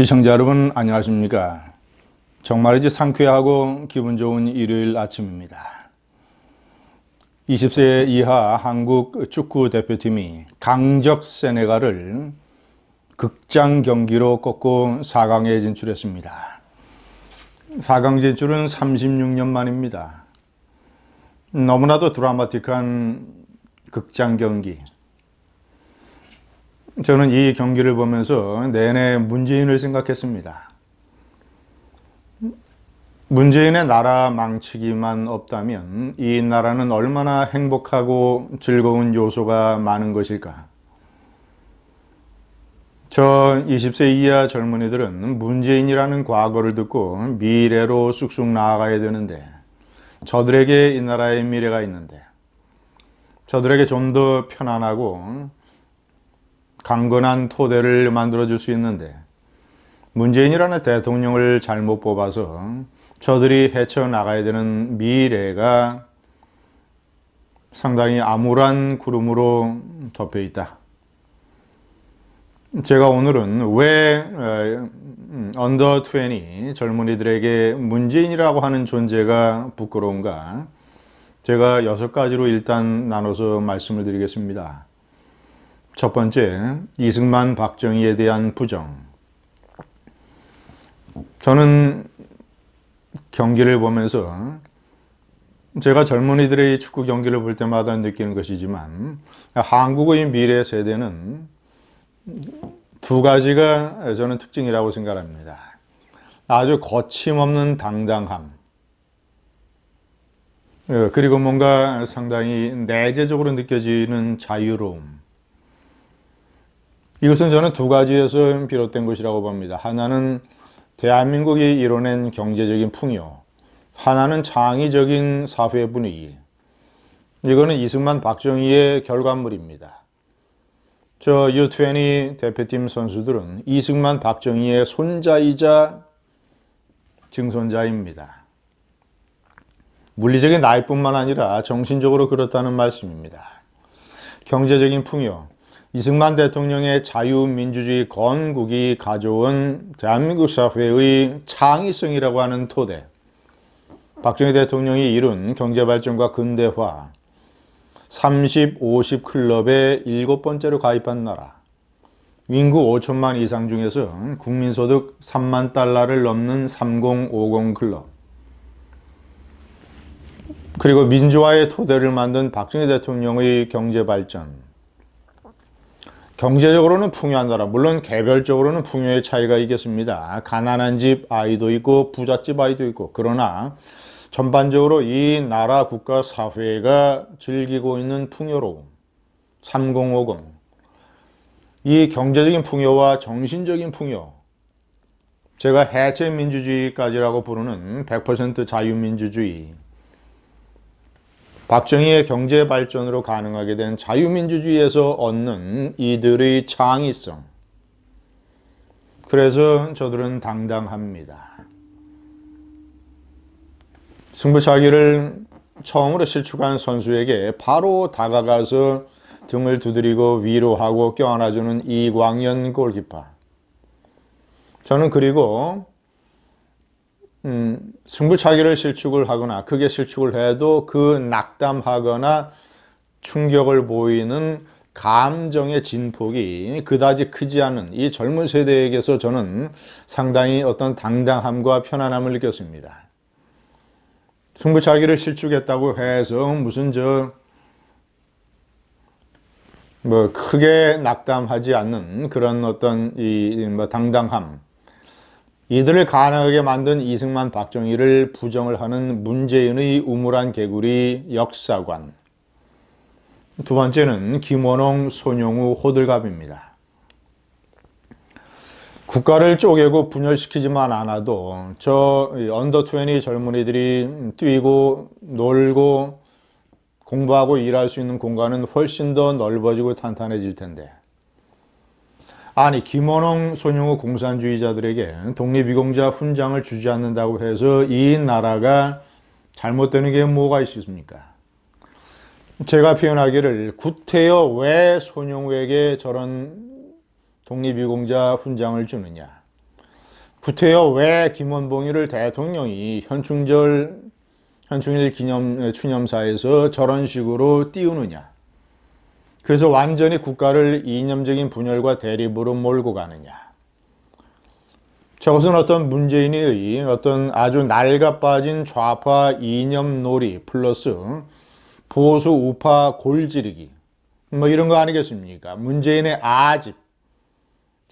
시청자 여러분 안녕하십니까? 정말이지 상쾌하고 기분 좋은 일요일 아침입니다. 20세 이하 한국 축구 대표팀이 강적 세네갈을 극장 경기로 꺾고 4강에 진출했습니다. 4강 진출은 36년 만입니다. 너무나도 드라마틱한 극장 경기. 저는 이 경기를 보면서 내내 문재인을 생각했습니다. 문재인의 나라 망치기만 없다면 이 나라는 얼마나 행복하고 즐거운 요소가 많은 것일까? 저 20세 이하 젊은이들은 문재인이라는 과거를 듣고 미래로 쑥쑥 나아가야 되는데, 저들에게 이 나라의 미래가 있는데, 저들에게 좀 더 편안하고 강건한 토대를 만들어줄 수 있는데, 문재인이라는 대통령을 잘못 뽑아서 저들이 헤쳐나가야 되는 미래가 상당히 암울한 구름으로 덮여 있다. 제가 오늘은 왜 언더 20 젊은이들에게 문재인이라고 하는 존재가 부끄러운가, 제가 6가지로 일단 나눠서 말씀을 드리겠습니다. 첫 번째, 이승만 박정희에 대한 부정. 저는 경기를 보면서 제가 젊은이들의 축구 경기를 볼 때마다 느끼는 것이지만, 한국의 미래 세대는 두 가지가 저는 특징이라고 생각합니다. 아주 거침없는 당당함, 그리고 뭔가 상당히 내재적으로 느껴지는 자유로움. 이것은 저는 두 가지에서 비롯된 것이라고 봅니다. 하나는 대한민국이 이뤄낸 경제적인 풍요, 하나는 창의적인 사회 분위기. 이거는 이승만 박정희의 결과물입니다. 저 U20 대표팀 선수들은 이승만 박정희의 손자이자 증손자입니다. 물리적인 나이뿐만 아니라 정신적으로 그렇다는 말씀입니다. 경제적인 풍요, 이승만 대통령의 자유민주주의 건국이 가져온 대한민국 사회의 창의성이라고 하는 토대, 박정희 대통령이 이룬 경제발전과 근대화, 30, 50 클럽에 7번째로 가입한 나라, 인구 5천만 이상 중에서 국민소득 3만 달러를 넘는 3050 클럽, 그리고 민주화의 토대를 만든 박정희 대통령의 경제발전. 경제적으로는 풍요한 나라, 물론 개별적으로는 풍요의 차이가 있겠습니다. 가난한 집 아이도 있고 부잣집 아이도 있고, 그러나 전반적으로 이 나라 국가 사회가 즐기고 있는 풍요로움, 3050, 이 경제적인 풍요와 정신적인 풍요, 제가 해체민주주의까지라고 부르는 100% 자유민주주의, 박정희의 경제 발전으로 가능하게 된 자유민주주의에서 얻는 이들의 창의성. 그래서 저들은 당당합니다. 승부차기를 처음으로 실축한 선수에게 바로 다가가서 등을 두드리고 위로하고 껴안아주는 이광현 골키퍼. 저는 그리고 승부차기를 실축을 하거나 크게 실축을 해도 그 낙담하거나 충격을 보이는 감정의 진폭이 그다지 크지 않은 이 젊은 세대에게서 저는 상당히 어떤 당당함과 편안함을 느꼈습니다. 승부차기를 실축했다고 해서 무슨 크게 낙담하지 않는 그런 어떤 당당함, 이들을 가능하게 만든 이승만 박정희를 부정을 하는 문재인의 우물한 개구리 역사관. 두 번째는 김원홍, 손용우 호들갑입니다. 국가를 쪼개고 분열시키지만 않아도 저 언더 20 젊은이들이 뛰고 놀고 공부하고 일할 수 있는 공간은 훨씬 더 넓어지고 탄탄해질 텐데, 아니 김원홍, 손용우 공산주의자들에게 독립유공자 훈장을 주지 않는다고 해서 이 나라가 잘못되는 게 뭐가 있습니까? 제가 표현하기를, 구태여 왜 손용우에게 저런 독립유공자 훈장을 주느냐? 구태여 왜 김원봉이를 대통령이 현충일 추념사에서 저런 식으로 띄우느냐. 그래서 완전히 국가를 이념적인 분열과 대립으로 몰고 가느냐. 저것은 어떤 문재인의 어떤 아주 낡아빠진 좌파 이념놀이 플러스 보수 우파 골지르기 뭐 이런 거 아니겠습니까? 문재인의 아집,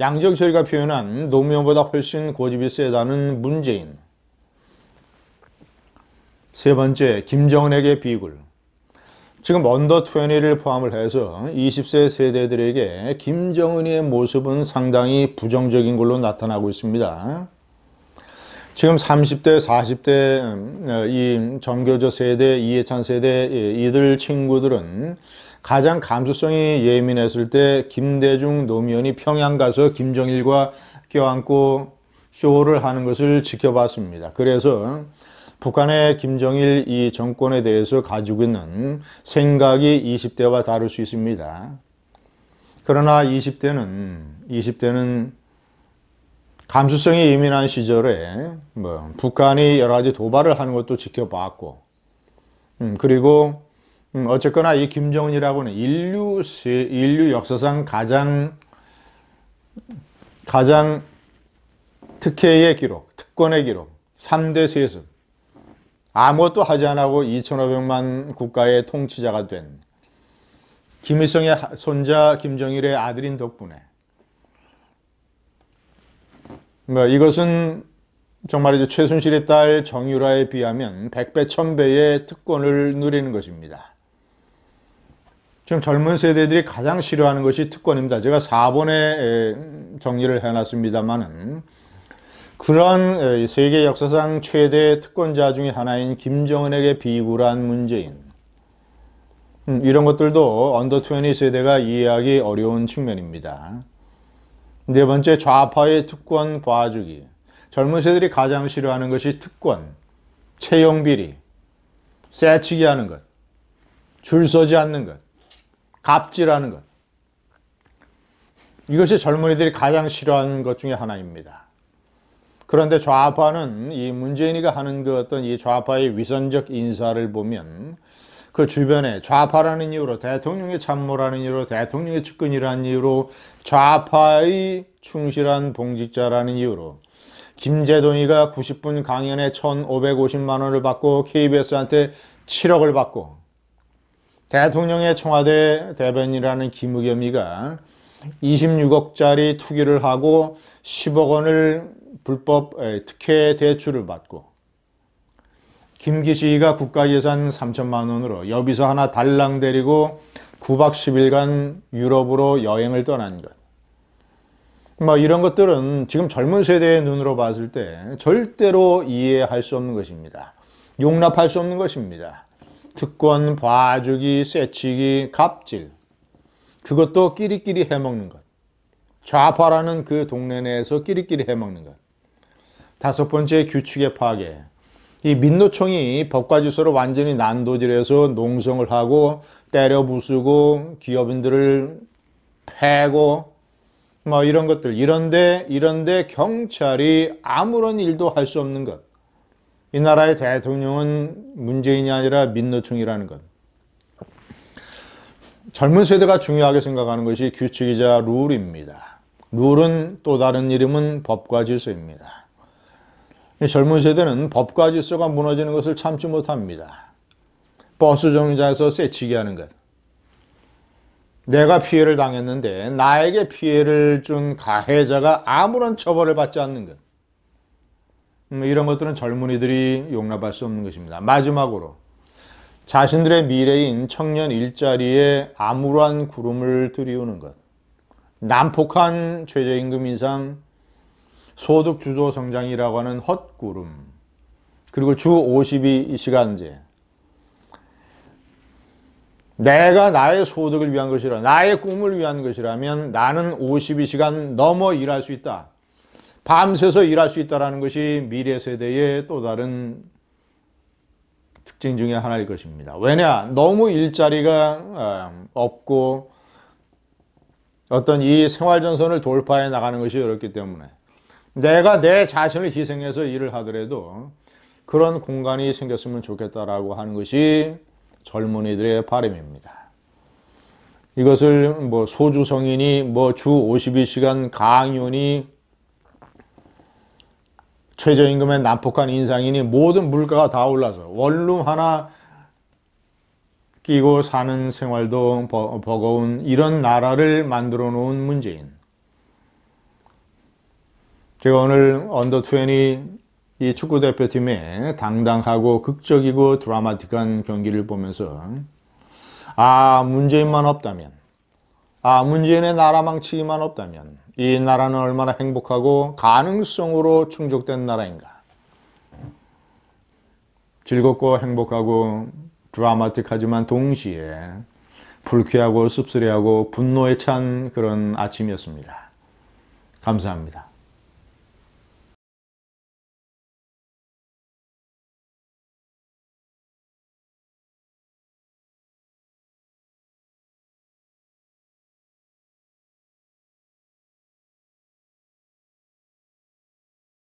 양정철이가 표현한 노무현보다 훨씬 고집이 세다는 문재인. 세 번째, 김정은에게 비굴. 지금 언더 20를 포함을 해서 20세 세대들에게 김정은의 모습은 상당히 부정적인 걸로 나타나고 있습니다. 지금 30대, 40대 이 정교조 세대, 이해찬 세대 이들 친구들은 가장 감수성이 예민했을 때 김대중 노무현이 평양 가서 김정일과 껴안고 쇼를 하는 것을 지켜봤습니다. 그래서 북한의 김정일 이 정권에 대해서 가지고 있는 생각이 20대와 다를 수 있습니다. 그러나 20대는 감수성이 예민한 시절에 북한이 여러 가지 도발을 하는 것도 지켜봤고, 그리고 어쨌거나 이 김정은이라고는 인류 역사상 가장 특혜의 기록, 특권의 기록, 3대 세습, 아무것도 하지 않고 2,500만 국가의 통치자가 된 김일성의 손자 김정일의 아들인 덕분에 이것은 정말이죠. 최순실의 딸 정유라에 비하면 100배, 1000배의 특권을 누리는 것입니다. 지금 젊은 세대들이 가장 싫어하는 것이 특권입니다. 제가 4번에 정리를 해놨습니다만은 그런 세계 역사상 최대 특권자 중에 하나인 김정은에게 비굴한 문재인. 이런 것들도 언더 20 세대가 이해하기 어려운 측면입니다. 네 번째, 좌파의 특권 봐주기. 젊은 세대들이 가장 싫어하는 것이 특권, 채용 비리, 새치기 하는 것, 줄 서지 않는 것, 갑질하는 것. 이것이 젊은이들이 가장 싫어하는 것 중에 하나입니다. 그런데 좌파는 이 문재인이가 하는 그 어떤 이 좌파의 위선적 인사를 보면 그 주변에 좌파라는 이유로, 대통령의 참모라는 이유로, 대통령의 측근이라는 이유로, 좌파의 충실한 봉직자라는 이유로 김재동이가 90분 강연에 1,550만 원을 받고 KBS한테 7억을 받고, 대통령의 청와대 대변인이라는 김의겸이가 26억짜리 투기를 하고 10억 원을 불법 특혜 대출을 받고, 김기식이가 국가예산 3천만 원으로 여비서 하나 달랑 데리고 9박 10일간 유럽으로 여행을 떠난 것. 이런 것들은 지금 젊은 세대의 눈으로 봤을 때 절대로 이해할 수 없는 것입니다. 용납할 수 없는 것입니다. 특권, 봐주기, 새치기, 갑질. 그것도 끼리끼리 해먹는 것. 좌파라는 그 동네 내에서 끼리끼리 해먹는 것. 다섯 번째, 규칙의 파괴. 이 민노총이 법과 질서를 완전히 난도질해서 농성을 하고 때려 부수고 기업인들을 패고 이런 것들. 이런데 경찰이 아무런 일도 할 수 없는 것. 이 나라의 대통령은 문재인이 아니라 민노총이라는 것. 젊은 세대가 중요하게 생각하는 것이 규칙이자 룰입니다. 룰은 또 다른 이름은 법과 질서입니다. 젊은 세대는 법과 질서가 무너지는 것을 참지 못합니다. 버스 정류장에서 새치기 하는 것. 내가 피해를 당했는데 나에게 피해를 준 가해자가 아무런 처벌을 받지 않는 것. 이런 것들은 젊은이들이 용납할 수 없는 것입니다. 마지막으로 자신들의 미래인 청년 일자리에 암울한 구름을 들이우는 것. 난폭한 최저임금 인상, 소득 주도 성장이라고 하는 헛구름, 그리고 주 52시간제. 내가 나의 소득을 위한 것이라, 나의 꿈을 위한 것이라면 나는 52시간 넘어 일할 수 있다. 밤새서 일할 수 있다는 것이 미래 세대의 또 다른 특징 중에 하나일 것입니다. 왜냐? 너무 일자리가 없고 어떤 이 생활전선을 돌파해 나가는 것이 어렵기 때문에 내가 내 자신을 희생해서 일을 하더라도 그런 공간이 생겼으면 좋겠다라고 하는 것이 젊은이들의 바람입니다. 이것을 뭐 소주 성인이 뭐 주 52시간 강연이 최저임금의 난폭한 인상이니 모든 물가가 다 올라서 원룸 하나 끼고 사는 생활도 버거운 이런 나라를 만들어 놓은 문재인. 제가 오늘 언더20 이 축구대표팀의 당당하고 극적이고 드라마틱한 경기를 보면서 문재인만 없다면, 문재인의 나라 망치기만 없다면 이 나라는 얼마나 행복하고 가능성으로 충족된 나라인가. 즐겁고 행복하고 드라마틱하지만 동시에 불쾌하고 씁쓸해하고 분노에 찬 그런 아침이었습니다. 감사합니다.